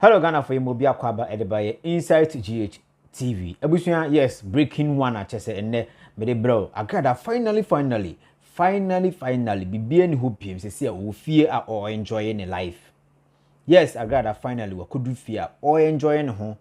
Hello Ghana for Mobia Kwaba Edibaye Inside GH TV. Ebusuya yes breaking one achese enne mede bro Agradaa finally bibia ni hopim se o fie a o enjoy ne life. Yes Agradaa finally we could do fear or enjoy ne ho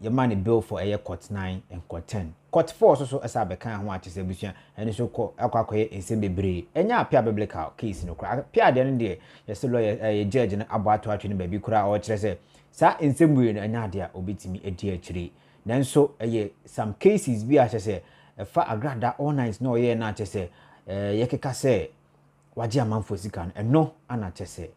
your money bill for a court 9 and court 10. Court 4 so as I bekan ho achese ebusuya ene so akwakoye ense bebre. Enya apia biblical case no kra. Pia de ne de yes lawyer judge na abato atwe ne baby kra o kire se sa ensembuye na anya de a obetimi edi akire. Nanso some cases bi a chese fa Agradaa all night no ye na chese yekeka se waje amanfo sika no ana chese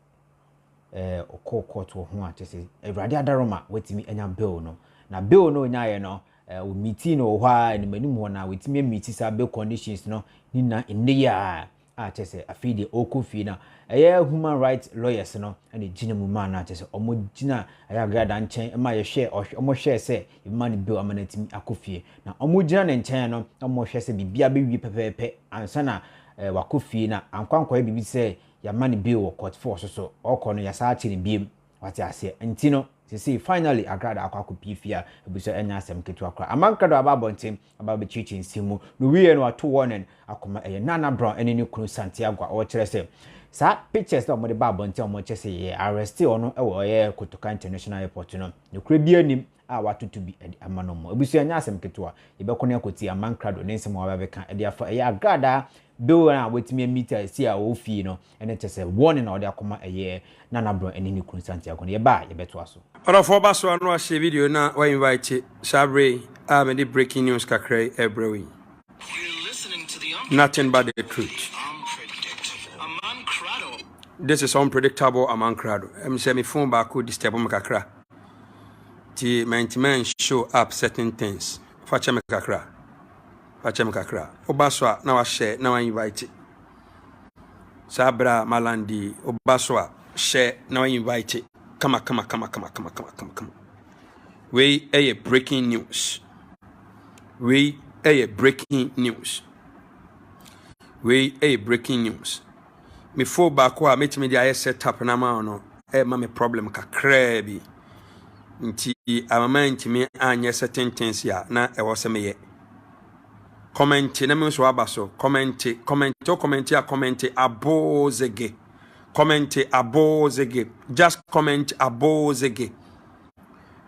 court ho a chese Awurade adaroma wetimi anya bill no na bill no nya ye no we meeting no hwa ni manim ho na wetimi meet sa bill conditions no ni na enne ya a chese afide okofi na human rights lawyers no and gina mu man na chese omo gina Agradaa nchen ma ye share omo share se man bill amanatimi akofie na omo gina ne nchen no omo hwe se bibia be wi pepepe ansa na wakofie na ankwankwa bibi se ya man bill court force so okono ya sa achi ne biem wate ase ntino see finally Agradaa akwakopi fia ebuso enya asem ketu akra Amankrado ababontem ababe chichi nsimu no wie no ato wonen akoma Naana Brown Santiago o kire se sa pictures that mo de babontem mo kire se ye arrest ono ewo ye Kotoka International Airport no ne kura bi anim a watutu bi amano mo ebuso enya asem ketu a yebekone akoti Amankrado ne nsem ababeka e de afa Agradaa bill na wetimi meter si a ofi no ene kire warning na o de akoma Naana Brown Santiago ne ba yebeto aso Ora for baso anu a share video na we invite Sabre me the breaking news kakrai every nothing but the truth. This is unpredictable Amankrado. Say me phone back could disturb me kakra. Ti man show up certain things. Fache me kakra. Obaso na wa share na wa invite. Sabra Malandi Obaso share na wa invite. Come. We a breaking news. Me fall back wa meet me the set up na ma no ma me problem kakra bi. Nti amama ntimi anya certain things ya na e wo se me ye. Comment na me so abaso comment abozege. Comment abozege. Just comment abozege.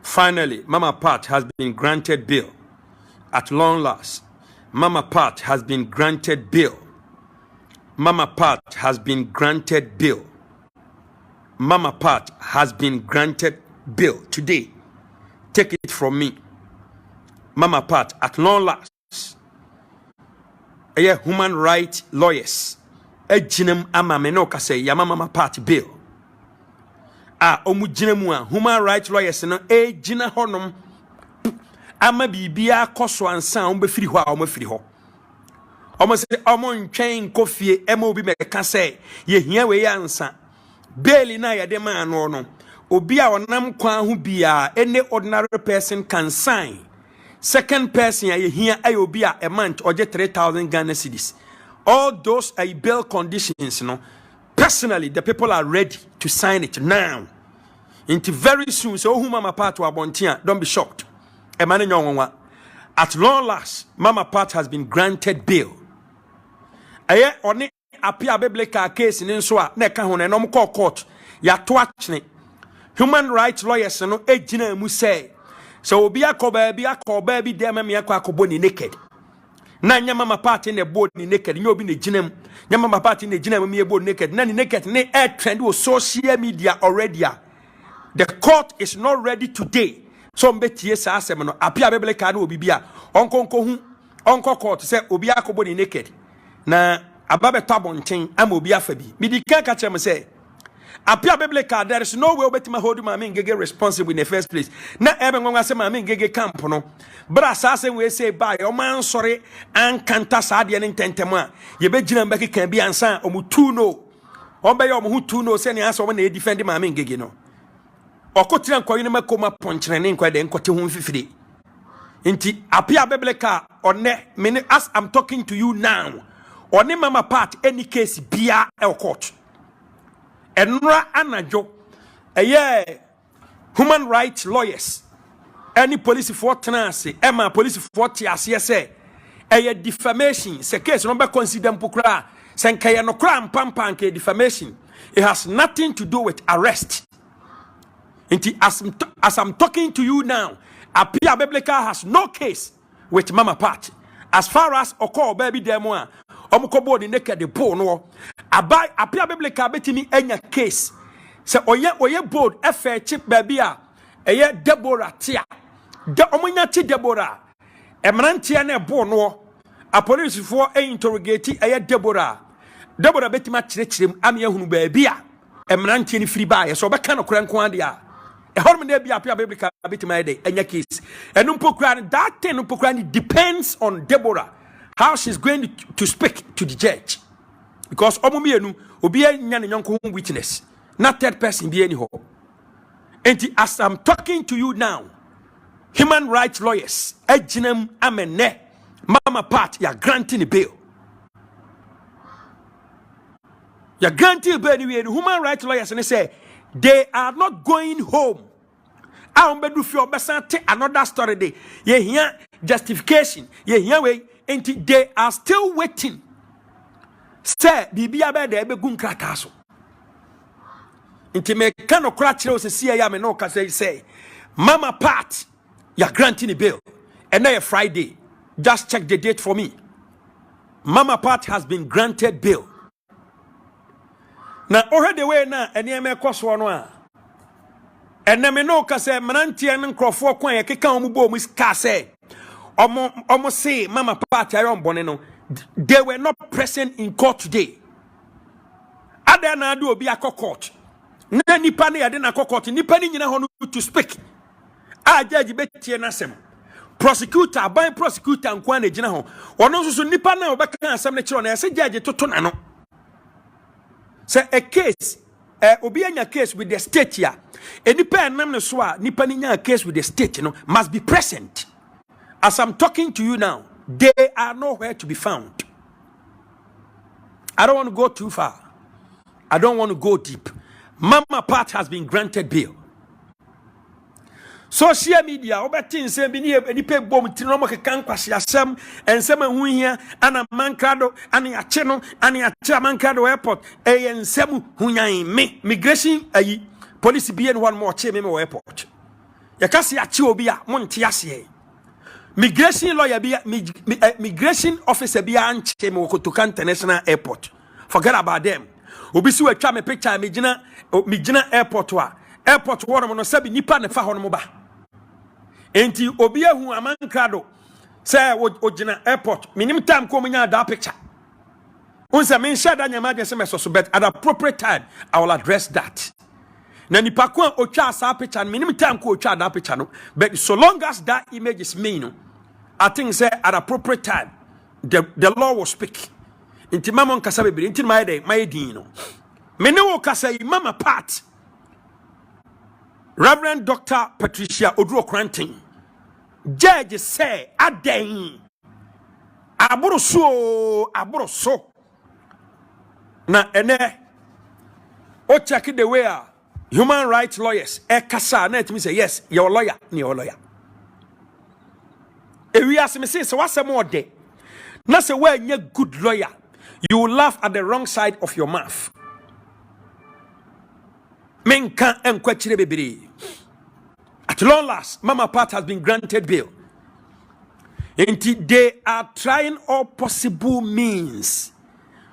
Finally, Mama Pat has been granted bail. At long last, Mama Pat has been granted bail. Mama Pat has been granted bail. Mama Pat has been granted bail today. Take it from me. Mama Pat, at long last, human rights lawyers. Ejinem ama menoka say ya Mama Pat bail. Omu jinemu human rights lawyers no ejina honom ama bibia koso ansa ombefiri ho a omafiri ho. Omo se omo ntwen kofie ema obi meka say ye hia we ansa bail na ya de man no obi a onam kwan ho bia any ordinary person can sign. Second person ye hia ay obi a month oje 3,000 Ghana cedis. All those bail conditions, personally, the people are ready to sign it now. Into very soon, so who Mama Pat to Abontia, don't be shocked. At long last, Mama Pat has been granted bail. On it appear biblical case in Insua, Nekahon and Omco court, ya twatchne. Human rights lawyers no ejina muse. So be a baby, dear Mamma Kwakoboni naked. Na Mama Pat in the board ni naked, you be the ginem. Mama Pat in the ginem me board naked. Nani naked, ne air trend was social media already. The court is not ready today. So mbeti yesa asemano apia bebele kanu obibia. Onko court say obia kobo ni naked. Na ababe tabonchen am obia fabi. Midi kan ka chem say apia bebele ka there is no way obetima hold my ngege responsible in the first place. Na ebe ngwa say my ngege camp no. Bra sase we say by o man sorry an kanta saade ne ntentemu a ye be gina mbeki kan bi ansan omutu no. Ombe ye omutu no say ne asa o na defend my ngege no. Okotira nkoyi ne makoma ponchene ne nkwa de nkote ho mfifiri. Nti apia bebele ka one me as I'm talking to you now. One Mama Pat any case bia e court. Enra anajo human rights lawyers any police for tenancy Emma police for tiasie say defamation say case no be consider mpokra say nkaya no kra mpampa nke defamation. It has nothing to do with arrest. As I'm talking to you now, Appear Biblical has no case with Mama Pat. As far as Oko baby demo, Omukobo the naked the poor no. Appear Biblical betimi enya case. Say oye board FA chip baby eye Deborah tia. De omunya ti Deborah. Emrantia ne bo no. A police for interrogate eye Deborah. Deborah betima chirechirem ame ehunu baby a emrantie ni free buy so beka no kran kwa dia e horm na bia Appear Biblical betima dey enya case enu mpokran that thing mpokran depends on Deborah how she's going to speak to the judge because omumienu obi anya ne nyonko witness not third person be any ho enti as I'm talking to you now human rights lawyers ejinem amene Mama Pat ya granting a bail. You're granting bail anyway. The human rights lawyers and they say they are not going home. I am bedu for another story day. You hear justification. You hear way until they are still waiting. Say bibia be de be gun krataso. Until me cannot crash o se see am no ka say Mama Pat you're granting a bail. And now Friday. Just check the date for me. Mama Pat has been granted bail. Now, already way now, and you may cost one. And then me know because Mananti and Crawford Kwan, I can't move with Casse. Almost say, Mama Pat, I don't boneno. They were not present in court today. Ada na do be a court. Na nipa na yade na court. Nipa ni nyina ho to speak. A judge betie na sem. Prosecutor, by prosecutor and Kwan ejina ho. Ono so nipa na obeka asem na kiro na say judge toto na no. Say a case, obi anya case with the state here. Any pen nam no so a nipa ni nya case with the state, you know, must be present. As I'm talking to you now, they are nowhere to be found. I don't want to go too far. I don't want to go deep. Mama Pat has been granted bail. Social media, obetin say bi ni pe bom tinomo kekan kwase asem ensem hu hia ana Amankrado ani ache no ani ache Amankrado airport ensem hunyan me migration ayi police bi one more che me airport ya kasi ache obi a monte ase migration lawyer bi migration officer bi anche me Kotoka International Airport forget about them obi si watwa me picture me gina airport wa airport wo no sabi nipa ne fa ho no ba enti obi ehu Amankrado say ogina airport minim time ko munya that picture unsa men share that nyama dey so bet at appropriate time I will address that na nipa ko otwa sa picture minim time ko otwa that picture no but so long as that image is me no I think say at appropriate time the law will speak enti mama nkasa bebre enti my din no me ne wo kasa Mama Pat Reverend Dr. Patricia Oduro Cranting, judge say, Aden, aburo so. Na ene, o check the way human rights lawyers, kasa, net me say, yes, your lawyer. If we ask me, say, so what's more day? Not say, well, you're good lawyer. You will laugh at the wrong side of your mouth. Menka enkwachire bebere. At long last, Mama Pat has been granted bail. And they are trying all possible means.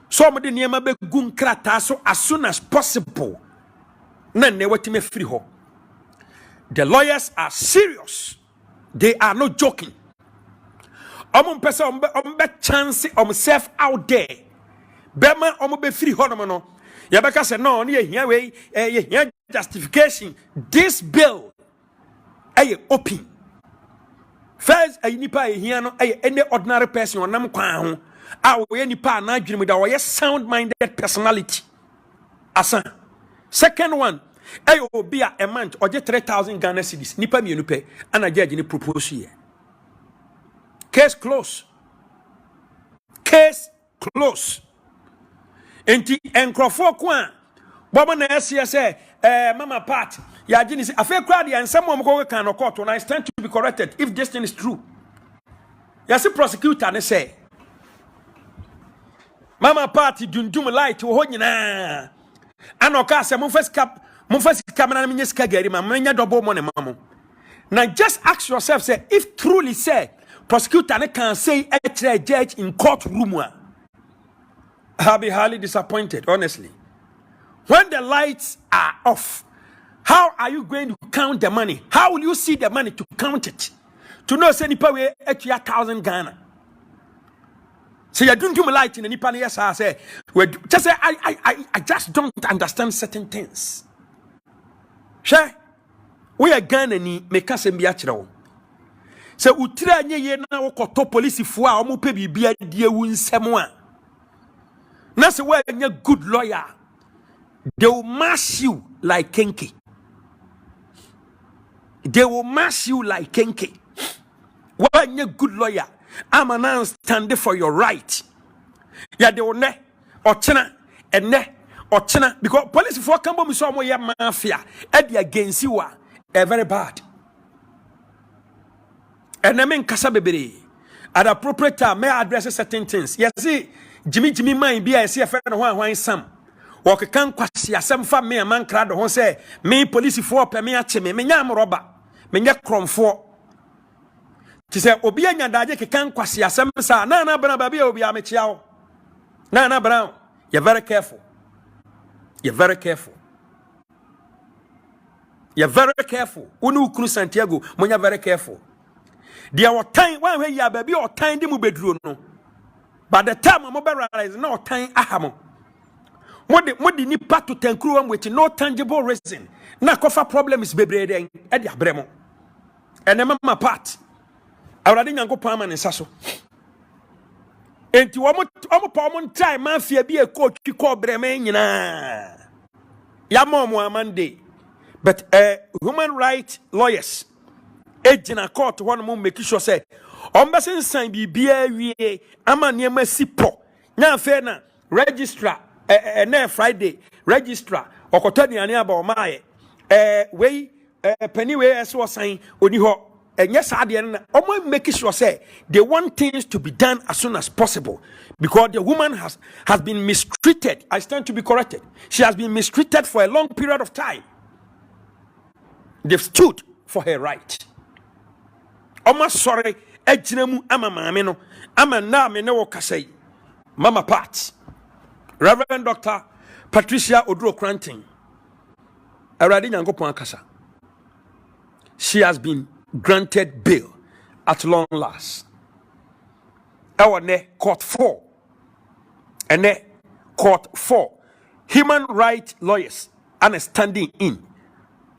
Some of the niyama be gun krata so as soon as possible. Nane wetime free ho. The lawyers are serious. They are not joking. Pesa ombe chance self out there. Bema be free ho no. Yabaka said no, here justification. This bill open. First, nipa here no any ordinary person on nam kwan ho. Nipa na adwene da we sound-minded personality. Asa. Second one, obi a month or 3,000 Ghana cedis. Nipa mienu pe ana judge ni propose here. Case closed. Case closed. Enti enkrofo kwa Bobo na say mama part ya gini say afa crowd ya nsem mo ko kan no court and I stand to be corrected if this thing is true. Ya say prosecutor ne say mama party dundum light wo nyina anoka say mo first camera na menyeska gari ma menya double money mamo. Now just ask yourself say if truly say prosecutor ne can say a judge in courtroom, I'll be highly disappointed honestly. When the lights are off, how are you going to count the money? How will you see the money to count it? To know say nipa we etu 1,000 Ghana. So you don't do my light in the nipa yes I say just say I just don't understand certain things. Sure. We are Ghana ni make us be achiro. So utira nye ye na wo koto police fo a omo pe bibia die wu nsemo a. Na se we nye good lawyer. They will mash you like kenke. They will mash you like kenke. When you're a good lawyer, I'm an man standing for your right. Yeah, they will ne or china and ne or china because police for come with some way mafia and the against you are very bad. And I mean Kasabebere at appropriate time may address certain things. Yes, see, Jimmy mind be I see a friend one some. Walk can kwasi asem fa me Amankrado ho say me police for pe me ache me nyam roba me nya kromfo ti say obi anya daje ke kan kwasi asem sa Naana Brown ba bia obi amechia wo Naana Brown you're very careful unu ukru Santiago monya very careful dia wo tan wan hwe ya ba bia o tan di mu beduro no by the time mo be realize na o tan ahamo Modi ni part to tankuru with no tangible reason. Na kofa problem is bebre den e dia bremo. Ene mama part. Awrade nyankopon ma ne nsaso. Enti omo pa omo time mafia bi e ko twiko breme nyina. Ya momo amande. But human rights lawyers ejina court one mo make sure say ombesen san bibia wie ama niam sipo. Nya fe na registrar Friday registrar okotani ani aba o maaye we penny we so sign oni ho yes ade na omo make sure say they want things to be done as soon as possible because the woman has been mistreated. I stand to be corrected. She has been mistreated for a long period of time. They've stood for her right. Omo sorry ejinamu ama maame no ama na me ne wo kasai mama part Reverend Dr. Patricia Oduro-Cranton, Awurade Nyankopon akasa. She has been granted bail at long last. Our ne court 4. And ne court 4. Human rights lawyers are standing in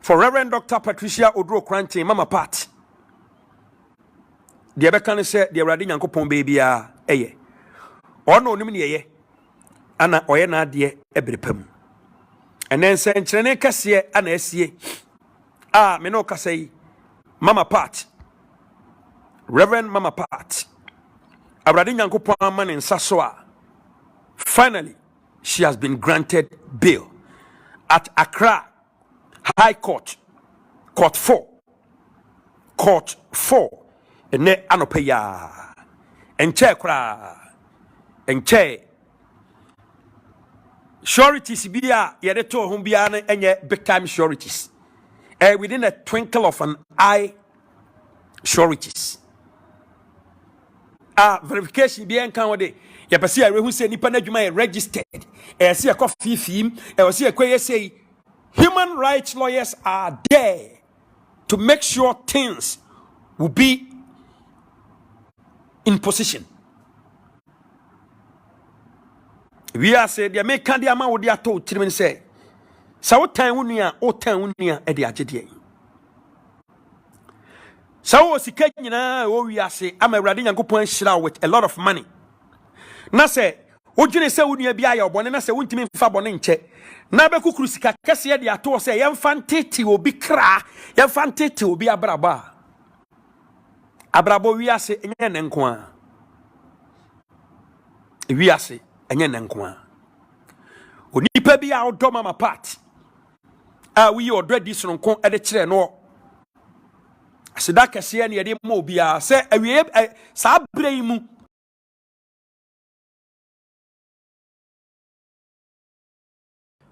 for Reverend Dr. Patricia Oduro-Cranton, Mama Pat. The Abekane said the Awurade Nyankopon baby eye. Ono nimni eye. Ana oye na ade ebrepam enen senkyerene kase ana asie me no kasai Mama Pat, Reverend Mama Pat Awurade Nyankopon ama ne nsa so a finally she has been granted bail at Accra High Court Court 4 ene anopeya enche kra enche sureties bia yede to ho bia na enye big time sureties within a twinkle of an eye sureties verification bia enkan wode ya pese ya rehu se nipa na dwuma e registered se ekọ fifim se ekọ say human rights lawyers are there to make sure things will be in position. We are said the make candy ama wo dia to tirimin say sa wo tan wunua e de agede sa wo sika nyina wo wi ase ama Awurade Nyankopon hyira with a lot of money na say wo dwene say wunua bia ya obone na say wuntimi mfa bone nche na be kukuru sika kese de ato say yemfa ntete obi kra yemfa ntete obi abraba wi ase enye ne nko a wi ase enye ne nko a onipa nipa bi a odɔ mama part a we odɔ di sononko e de kire no aseda kɛse ne yɛde ma obi a sɛ awie saa bere yi mu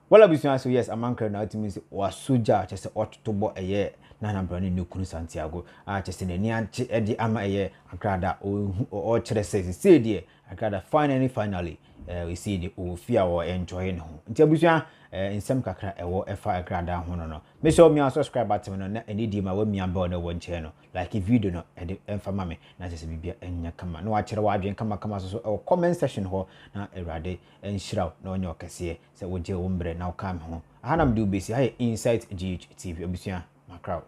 wala bisua so yes Amankrado na ultimate say wa soja chese ototobo eye Naana Brown Santiago a chese n'ani agye ede ama eye Agradaa o kire say de Agradaa finally we see the ofia or enjoy no nti abusua nsem kakra ewo efa Agradaa ho no me show me subscribe button no na eni di ma wa mi amba no won che no like video no ede emfa ma me na chese bibia enya kama na wa kire wa adwen kama so comment section ho na erade enhyiraw na onye okese se wo je wo mbre na wo kam ho ahanam do besi ha insight GH TV abusua makraw